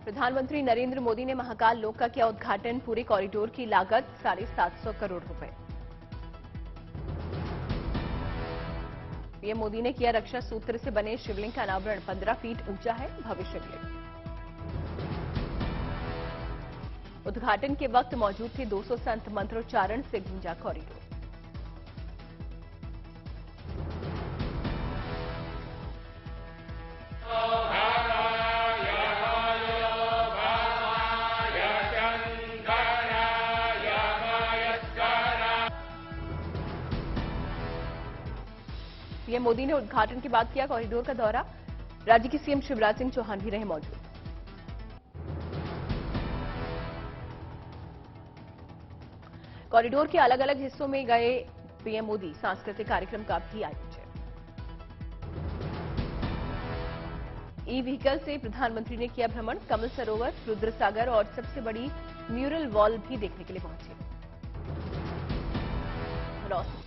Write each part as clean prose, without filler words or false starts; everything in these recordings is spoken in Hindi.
प्रधानमंत्री नरेंद्र मोदी ने महाकाल लोक का किया उद्घाटन। पूरे कॉरिडोर की लागत 750 करोड़ रुपए। पीएम मोदी ने किया रक्षा सूत्र से बने शिवलिंग का अनावरण। 15 फीट ऊंचा है भव्य शिवलिंग। उद्घाटन के वक्त मौजूद थे 200 संत। मंत्रोच्चारण से गूंजा कॉरिडोर। पीएम मोदी ने उद्घाटन के बाद किया कॉरिडोर का दौरा। राज्य के सीएम शिवराज सिंह चौहान भी रहे मौजूद। कॉरिडोर के अलग अलग हिस्सों में गए पीएम मोदी। सांस्कृतिक कार्यक्रम का भी आयोजन। ई व्हीकल से प्रधानमंत्री ने किया भ्रमण। कमल सरोवर, रुद्रसागर और सबसे बड़ी म्यूरल वॉल भी देखने के लिए पहुंचे।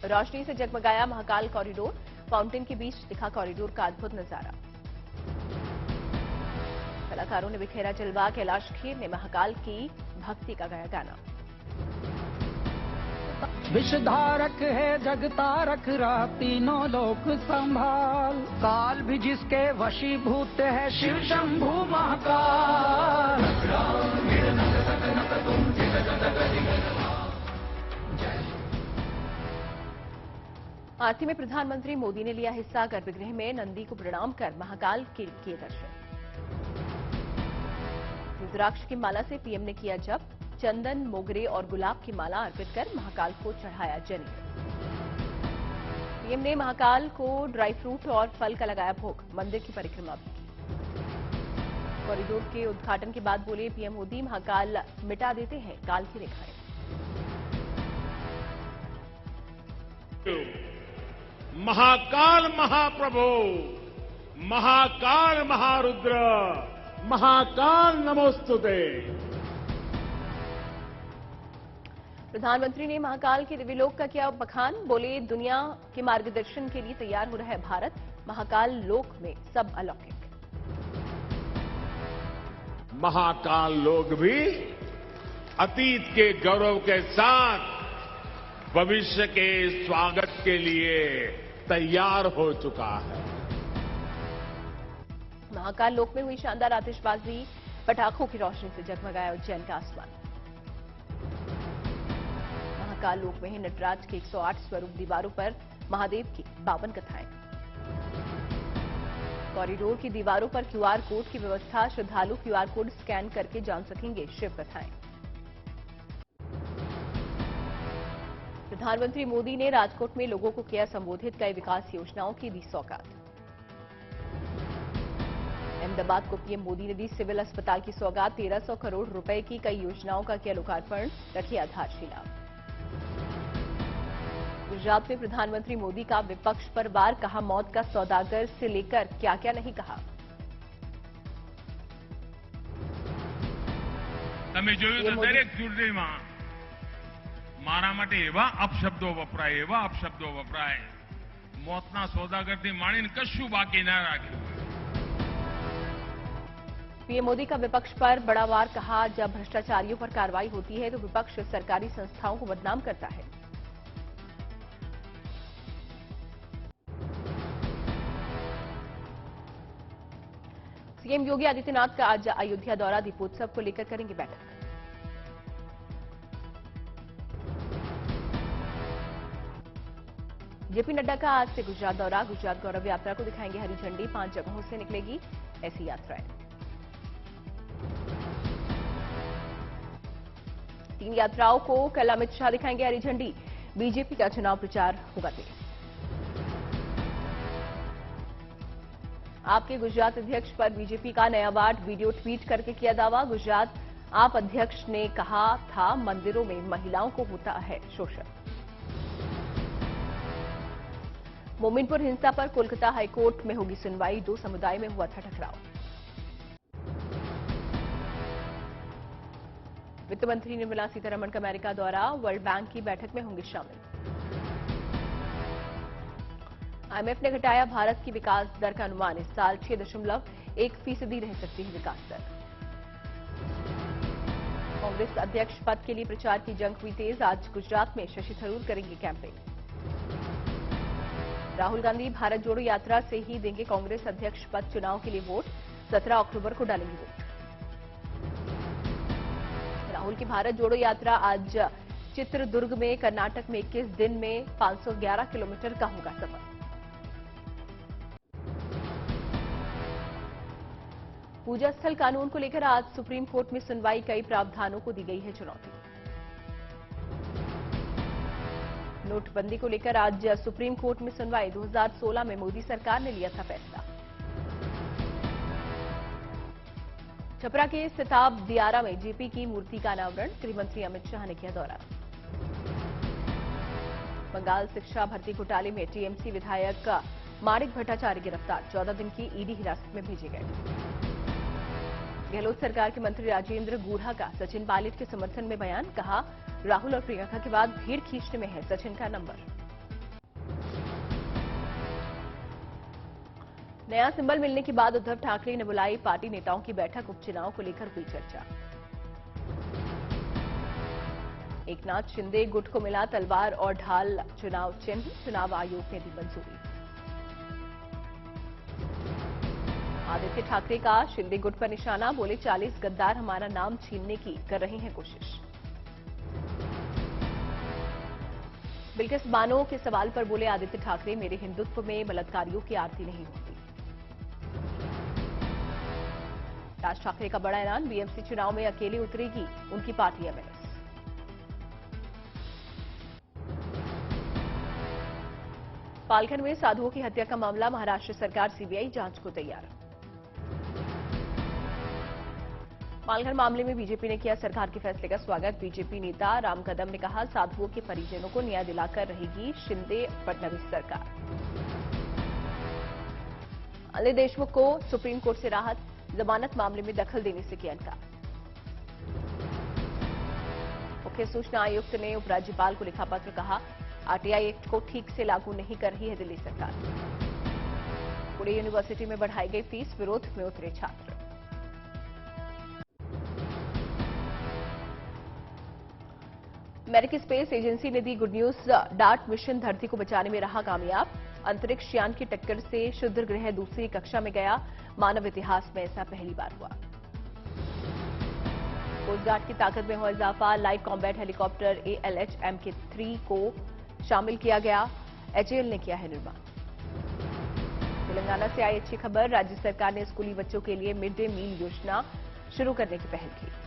रोशनी से जगमगाया महाकाल कॉरिडोर। फाउंटेन के बीच दिखा कॉरिडोर का अद्भुत नजारा। कलाकारों ने बिखेरा जलवा। कैलाश खेर ने महाकाल की भक्ति का गाया गाना। विषधारक है जगतारक रहा तीनों लोक संभाल। काल भी जिसके वशीभूत है शिव शंभु महाकाल। आरती में प्रधानमंत्री मोदी ने लिया हिस्सा। गर्भगृह में नंदी को प्रणाम कर महाकाल के किए दर्शन। रुद्राक्ष की माला से पीएम ने किया जप। चंदन, मोगरे और गुलाब की माला अर्पित कर महाकाल को चढ़ाया जनेऊ। पीएम ने महाकाल को ड्राई फ्रूट और फल का लगाया भोग। मंदिर की परिक्रमा भी की। कॉरिडोर के उद्घाटन के बाद बोले पीएम मोदी, महाकाल मिटा देते हैं काल की रेखाएं। महाकाल महाप्रभु, महाकाल महारुद्र, महाकाल नमोस्तुते। प्रधानमंत्री ने महाकाल के दिव्यलोक का किया बखान। बोले दुनिया के मार्गदर्शन के लिए तैयार हो रहा है भारत। महाकाल लोक में सब अलौकिक। महाकाल लोक भी अतीत के गौरव के साथ भविष्य के स्वागत के लिए तैयार हो चुका है। महाकाल लोक में हुई शानदार आतिशबाजी। पटाखों की रोशनी से जगमगाया उज्जैन का आसमान। महाकाल लोक में है नटराज के 108 स्वरूप। दीवारों पर महादेव की 52 कथाएं। कॉरिडोर की दीवारों पर क्यूआर कोड की व्यवस्था। श्रद्धालु क्यूआर कोड स्कैन करके जान सकेंगे शिव कथाएं। प्रधानमंत्री मोदी ने राजकोट में लोगों को किया संबोधित। कई विकास योजनाओं की दी सौगात। अहमदाबाद को पीएम मोदी ने दी सिविल अस्पताल की सौगात। 1300 करोड़ रुपए की कई योजनाओं का किया लोकार्पण। रखी आधारशिला। गुजरात में प्रधानमंत्री मोदी का विपक्ष पर वार। कहा मौत का सौदागर से लेकर क्या क्या नहीं कहा। તમે જોયું તો દરેક ચૂંટણીમાં મારા માટે એવા અપશબ્દો વપરાય મોતના સોદાગરથી માણીને કશું બાકી ના રાખ્યું। पीएम मोदी का विपक्ष पर बड़ा वार। कहा जब भ्रष्टाचारियों पर कार्रवाई होती है तो विपक्ष सरकारी संस्थाओं को बदनाम करता है। सीएम योगी आदित्यनाथ का आज अयोध्या दौरा। दीपोत्सव को लेकर करेंगे बैठक। जेपी नड्डा का आज से गुजरात दौरा। गुजरात गौरव यात्रा को दिखाएंगे हरी झंडी। 5 जगहों से निकलेगी ऐसी यात्राएं। 3 यात्राओं को कल अमित शाह दिखाएंगे हरी झंडी। बीजेपी का चुनाव प्रचार होगा तेज। आपके गुजरात अध्यक्ष पर बीजेपी का नया वार्ड। वीडियो ट्वीट करके किया दावा। गुजरात आप अध्यक्ष ने कहा था मंदिरों में महिलाओं को होता है शोषण। मोमिनपुर हिंसा पर कोलकाता हाईकोर्ट में होगी सुनवाई। 2 समुदाय में हुआ था टकराव। वित्त मंत्री निर्मला सीतारमण का अमेरिका दौरा। वर्ल्ड बैंक की बैठक में होंगे शामिल। आईएमएफ ने घटाया भारत की विकास दर का अनुमान। इस साल 6.1% रह सकती है विकास दर। कांग्रेस अध्यक्ष पद के लिए प्रचार की जंग हुई तेज। आज गुजरात में शशि थरूर करेंगे कैंपेन। राहुल गांधी भारत जोड़ो यात्रा से ही देंगे कांग्रेस अध्यक्ष पद चुनाव के लिए वोट। 17 अक्टूबर को डालेंगे वोट। राहुल की भारत जोड़ो यात्रा आज चित्रदुर्ग में, कर्नाटक में 21 दिन में 511 किलोमीटर का होगा सफर। पूजा स्थल कानून को लेकर आज सुप्रीम कोर्ट में सुनवाई। कई प्रावधानों को दी गई है चुनौती। नोटबंदी को लेकर आज सुप्रीम कोर्ट में सुनवाई। 2016 में मोदी सरकार ने लिया था फैसला। छपरा के सिताब दियारा में जेपी की मूर्ति का अनावरण। गृहमंत्री अमित शाह ने किया दौरा। बंगाल शिक्षा भर्ती घोटाले में टीएमसी विधायक माणिक भट्टाचार्य गिरफ्तार। 14 दिन की ईडी हिरासत में भेजे गए। गहलोत सरकार के मंत्री राजेंद्र गूढ़ा का सचिन पायलट के समर्थन में बयान। कहा, राहुल और प्रियंका के बाद भीड़ खींचने में है सचिन का नंबर। नया सिंबल मिलने के बाद उद्धव ठाकरे ने बुलाई पार्टी नेताओं की बैठक। उपचुनाव को लेकर हुई चर्चा। एकनाथ शिंदे गुट को मिला तलवार और ढाल चुनाव चिन्ह। चुनाव आयोग ने दी मंजूरी। आदित्य ठाकरे का शिंदे गुट पर निशाना। बोले, 40 गद्दार हमारा नाम छीनने की कर रहे हैं कोशिश। बिल्किस बानो के सवाल पर बोले आदित्य ठाकरे, मेरे हिंदुत्व में बलात्कारियों की आरती नहीं होती। राज ठाकरे का बड़ा ऐलान। बीएमसी चुनाव में अकेले उतरेगी उनकी पार्टी एमएनएस। पालघर में साधुओं की हत्या का मामला। महाराष्ट्र सरकार सीबीआई जांच को तैयार। पालघर मामले में बीजेपी ने किया सरकार के फैसले का स्वागत। बीजेपी नेता राम कदम ने कहा, साधुओं के परिजनों को न्याय दिलाकर रहेगी शिंदे फडणवीस सरकार। अनिल देशमुख को सुप्रीम कोर्ट से राहत। जमानत मामले में दखल देने से किया इनकार। मुख्य सूचना आयुक्त ने उपराज्यपाल को लिखा पत्र। कहा, आरटीआई एक्ट को ठीक से लागू नहीं कर रही है दिल्ली सरकार। पुणे यूनिवर्सिटी में बढ़ाई गई फीस। विरोध में उतरे छात्र। अमेरिकी स्पेस एजेंसी ने दी गुड न्यूज। डार्ट मिशन धरती को बचाने में रहा कामयाब। अंतरिक्ष यान की टक्कर से क्षुद्र ग्रह दूसरी कक्षा में गया। मानव इतिहास में ऐसा पहली बार हुआ। कोस्ट गार्ड की ताकत में हुआ इजाफा। Light combat helicopter ALH MK3 को शामिल किया गया। HAL ने किया है निर्माण। तेलंगाना से आई अच्छी खबर। राज्य सरकार ने स्कूली बच्चों के लिए मिड डे मील योजना शुरू करने की पहल की।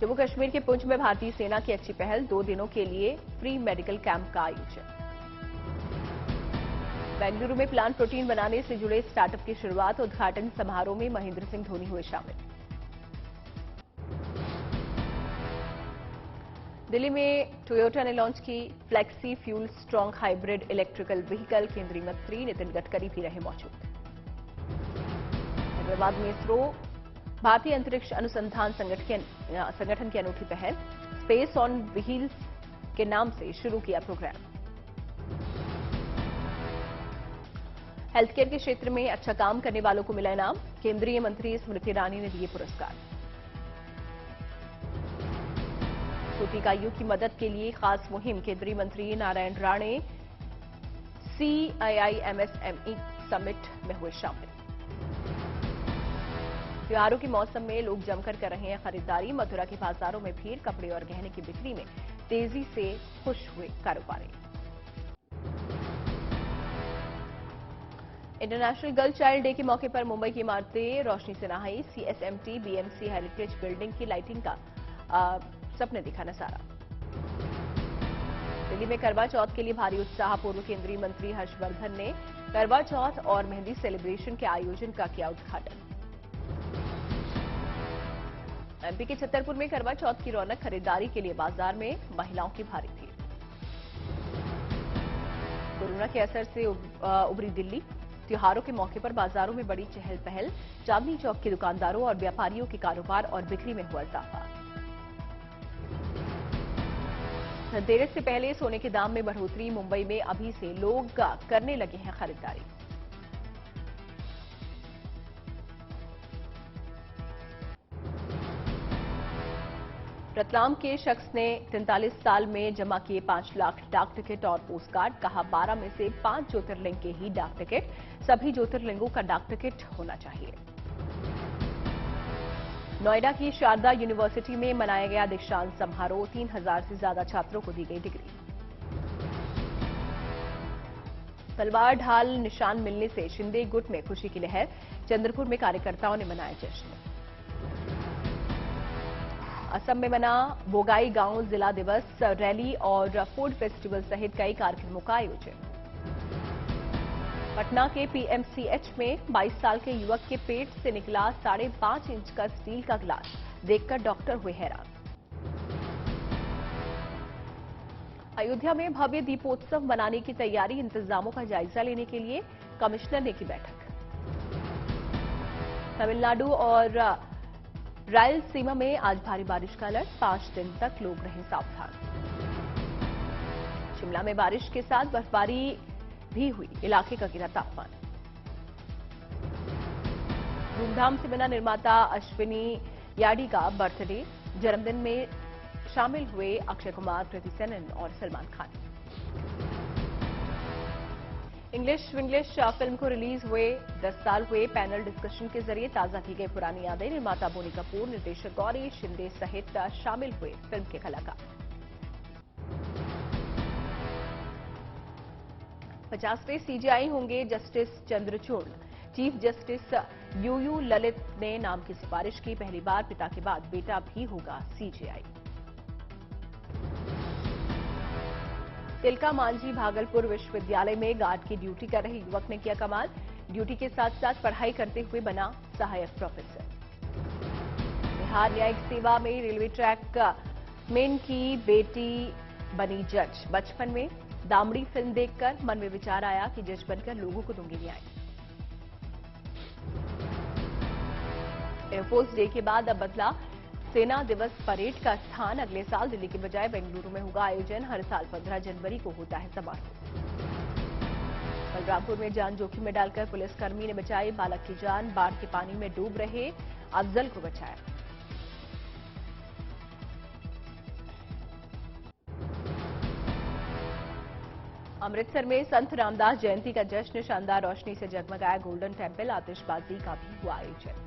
जम्मू कश्मीर के पुंछ में भारतीय सेना की अच्छी पहल। 2 दिनों के लिए फ्री मेडिकल कैंप का आयोजन। बेंगलुरु में प्लांट प्रोटीन बनाने से जुड़े स्टार्टअप की शुरुआत। उद्घाटन समारोह में महेंद्र सिंह धोनी हुए शामिल। दिल्ली में टोयोटा ने लॉन्च की flexi fuel strong hybrid electrical vehicle. केंद्रीय मंत्री नितिन गडकरी भी रहे मौजूद। हैदराबाद में इसरो भारतीय अंतरिक्ष अनुसंधान संगठन की अनूठी पहल। स्पेस ऑन व्हील्स के नाम से शुरू किया प्रोग्राम। हेल्थ केयर के क्षेत्र में अच्छा काम करने वालों को मिला इनाम। केंद्रीय मंत्री स्मृति ईरानी ने दिए पुरस्कार। सूतिकाइयों की मदद के लिए खास मुहिम। केंद्रीय मंत्री Narayan Rane CII MSME summit में हुए शामिल। त्योहारों के मौसम में लोग जमकर कर रहे हैं खरीदारी। मथुरा के बाजारों में भीड़। कपड़े और गहने की बिक्री में तेजी से खुश हुए कारोबारी। इंटरनेशनल गर्ल चाइल्ड डे के मौके पर मुंबई की इमारतें रोशनी से नहाई। CSMT BMC हेरिटेज बिल्डिंग की लाइटिंग का सबने दिखा नजारा। दिल्ली में करवा चौथ के लिए भारी उत्साह। पूर्व केंद्रीय मंत्री हर्षवर्धन ने करवा चौथ और मेहंदी सेलिब्रेशन के आयोजन का किया उद्घाटन। MP के छतरपुर में करवा चौथ की रौनक। खरीदारी के लिए बाजार में महिलाओं की भारी भीड़। कोरोना के असर से उभरी दिल्ली। त्योहारों के मौके पर बाजारों में बड़ी चहल पहल। चांदनी चौक के दुकानदारों और व्यापारियों के कारोबार और बिक्री में हुआ इजाफा। धनतेरस से पहले सोने के दाम में बढ़ोतरी। मुंबई में अभी से लोग करने लगे हैं खरीदारी। रतलाम के शख्स ने 43 साल में जमा किए 5 लाख डाक टिकट और पोस्ट कार्ड। कहा 12 में से 5 ज्योतिर्लिंग के ही डाक टिकट, सभी ज्योतिर्लिंगों का डाक टिकट होना चाहिए। नोएडा की शारदा यूनिवर्सिटी में मनाया गया दीक्षांत समारोह। 3000 से ज्यादा छात्रों को दी गई डिग्री। तलवार ढाल निशान मिलने से शिंदे गुट में खुशी की लहर। चंद्रपुर में कार्यकर्ताओं ने मनाया जश्न। असम में मना बोगाई गांव जिला दिवस, रैली और फूड फेस्टिवल सहित कई कार्यक्रमों का आयोजन। पटना के पीएमसीएच में 22 साल के युवक के पेट से निकला 5.5 इंच का स्टील का ग्लास, देखकर डॉक्टर हुए हैरान। अयोध्या में भव्य दीपोत्सव मनाने की तैयारी, इंतजामों का जायजा लेने के लिए कमिश्नर ने की बैठक। तमिलनाडु और रायलसीमा में आज भारी बारिश का अलर्ट, 5 दिन तक लोग रहें सावधान। शिमला में बारिश के साथ बर्फबारी भी हुई, इलाके का गिरा तापमान। धूमधाम से बना निर्माता अश्विनी याडी का बर्थडे, जन्मदिन में शामिल हुए अक्षय कुमार, कृति सेनन और सलमान खान। इंग्लिश विंग्लिश फिल्म को रिलीज हुए 10 साल हुए, पैनल डिस्कशन के जरिए ताजा की गई पुरानी यादें। निर्माता बोनी कपूर, निर्देशक गौरी शिंदे सहित शामिल हुए फिल्म के कलाकार। 50वें सीजेआई होंगे justice Chandrachud. Chief justice U U Lalit ने नाम की सिफारिश की। पहली बार पिता के बाद बेटा भी होगा सीजेआई। तिलका मांझी भागलपुर विश्वविद्यालय में गार्ड की ड्यूटी कर रहे युवक ने किया कमाल। ड्यूटी के साथ साथ पढ़ाई करते हुए बना सहायक प्रोफेसर। बिहार न्यायिक सेवा में रेलवे ट्रैक मेन की बेटी बनी जज। बचपन में दामड़ी फिल्म देखकर मन में विचार आया कि जज बनकर लोगों को दूंगी न्याय। एयरफोर्स डे के बाद अब बदला सेना दिवस परेड का स्थान। अगले साल दिल्ली के बजाय बेंगलुरु में होगा आयोजन। हर साल 15 जनवरी को होता है समारोह। बलरामपुर में जान जोखिम में डालकर पुलिसकर्मी ने बचाई बालक की जान। बाढ़ के पानी में डूब रहे अफजल को बचाया। अमृतसर में संत रामदास जयंती का जश्न, शानदार रोशनी से जगमगाया गोल्डन टेम्पल। आतिशबाजी का भी हुआ आयोजन।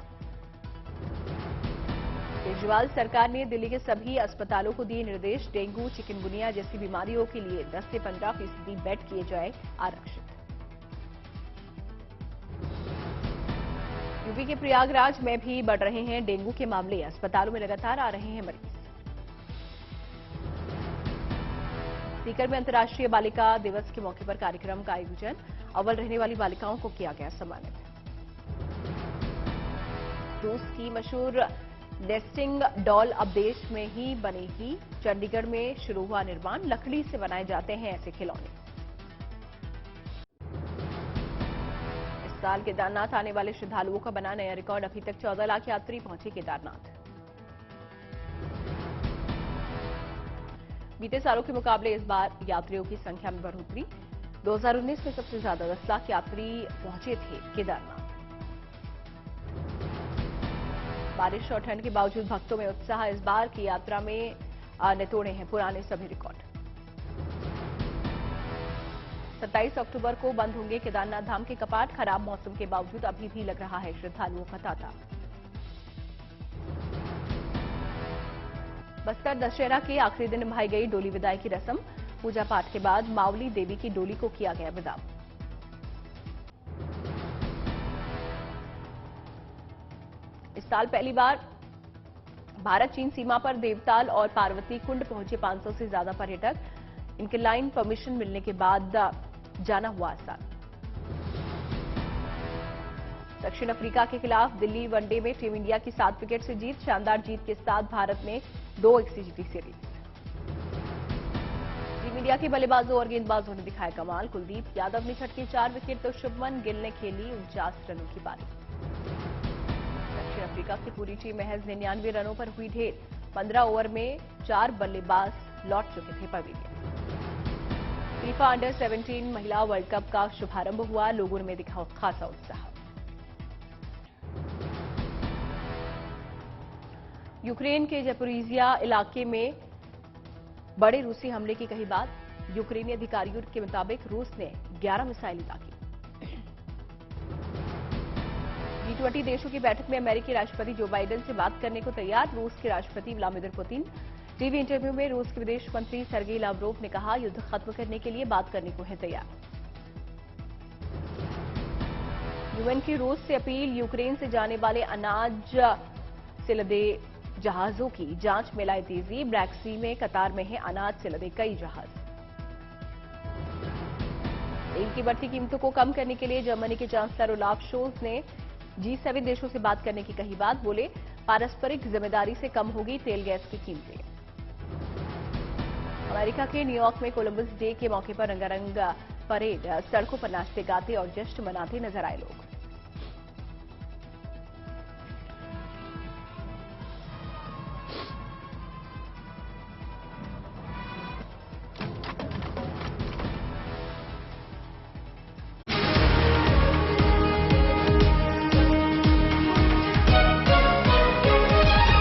केजरीवाल सरकार ने दिल्ली के सभी अस्पतालों को दिए निर्देश। डेंगू, चिकनगुनिया जैसी बीमारियों के लिए 10 से 15% बेड किए जाए आरक्षित। यूपी के प्रयागराज में भी बढ़ रहे हैं डेंगू के मामले। अस्पतालों में लगातार आ रहे हैं मरीज। सीकर में अंतर्राष्ट्रीय बालिका दिवस के मौके पर कार्यक्रम का आयोजन। अव्वल रहने वाली बालिकाओं को किया गया सम्मानित। रूस की मशहूर नेस्टिंग डॉल अब देश में ही बनेगी। चंडीगढ़ में शुरू हुआ निर्माण। लकड़ी से बनाए जाते हैं ऐसे खिलौने। इस साल केदारनाथ आने वाले श्रद्धालुओं का बना नया रिकॉर्ड। अभी तक 14 लाख यात्री पहुंचे केदारनाथ। बीते सालों के मुकाबले इस बार यात्रियों की संख्या में बढ़ोतरी। 2019 में सबसे ज्यादा 10 लाख यात्री पहुंचे थे केदारनाथ। बारिश और ठंड के बावजूद भक्तों में उत्साह। इस बार की यात्रा में ने तोड़े हैं पुराने सभी रिकॉर्ड। 27 अक्टूबर को बंद होंगे केदारनाथ धाम के कपाट। खराब मौसम के बावजूद अभी भी लग रहा है श्रद्धालुओं का तांता। बस्तर दशहरा के आखिरी दिन निभाई गई डोली विदाई की रस्म। पूजा पाठ के बाद मावली देवी की डोली को किया गया विदा। इस साल पहली बार भारत चीन सीमा पर देवताल और पार्वती कुंड पहुंचे 500 से ज्यादा पर्यटक। इनके लाइन परमिशन मिलने के बाद जाना हुआ आसान। दक्षिण अफ्रीका के खिलाफ दिल्ली वनडे में टीम इंडिया की 7 विकेट से जीत। शानदार जीत के साथ भारत ने 2-1 से जीती सीरीज। टीम इंडिया के बल्लेबाजों और गेंदबाजों ने दिखाया कमाल। कुलदीप यादव ने छटके 4 विकेट तो शुभमन गिल ने खेली 49 रनों की पारी। दक्षिण अफ्रीका की पूरी टीम महज 99 रनों पर हुई ढेर। 15 ओवर में 4 बल्लेबाज लौट चुके थे पवेलियन। फीफा अंडर 17 महिला वर्ल्ड कप का शुभारंभ हुआ। लोगों में दिखा खासा उत्साह। यूक्रेन के ज़पोरिजिया इलाके में बड़े रूसी हमले की कही बात। यूक्रेनी अधिकारियों के मुताबिक रूस ने 11 मिसाइलें दागी। G20 देशों की बैठक में अमेरिकी राष्ट्रपति जो बाइडेन से बात करने को तैयार रूस के राष्ट्रपति व्लादिमीर पुतिन। टीवी इंटरव्यू में रूस के विदेश मंत्री सर्गेई लावरोव ने कहा, युद्ध खत्म करने के लिए बात करने को है तैयार। यूएन की रूस से अपील, यूक्रेन से जाने वाले अनाज से लदे जहाजों की जांच में लाई तेजी। ब्लैक सी में कतार में है अनाज से लदे कई जहाज। तेल की बढ़ती कीमतों को कम करने के लिए जर्मनी के चांसलर ओलाफ शोल्ज ने G7 देशों से बात करने की कही बात। बोले, पारस्परिक जिम्मेदारी से कम होगी तेल गैस की कीमतें। अमेरिका के न्यूयॉर्क में कोलंबस डे के मौके पर रंगारंग परेड, सड़कों पर नाचते गाते और जश्न मनाते नजर आए लोग।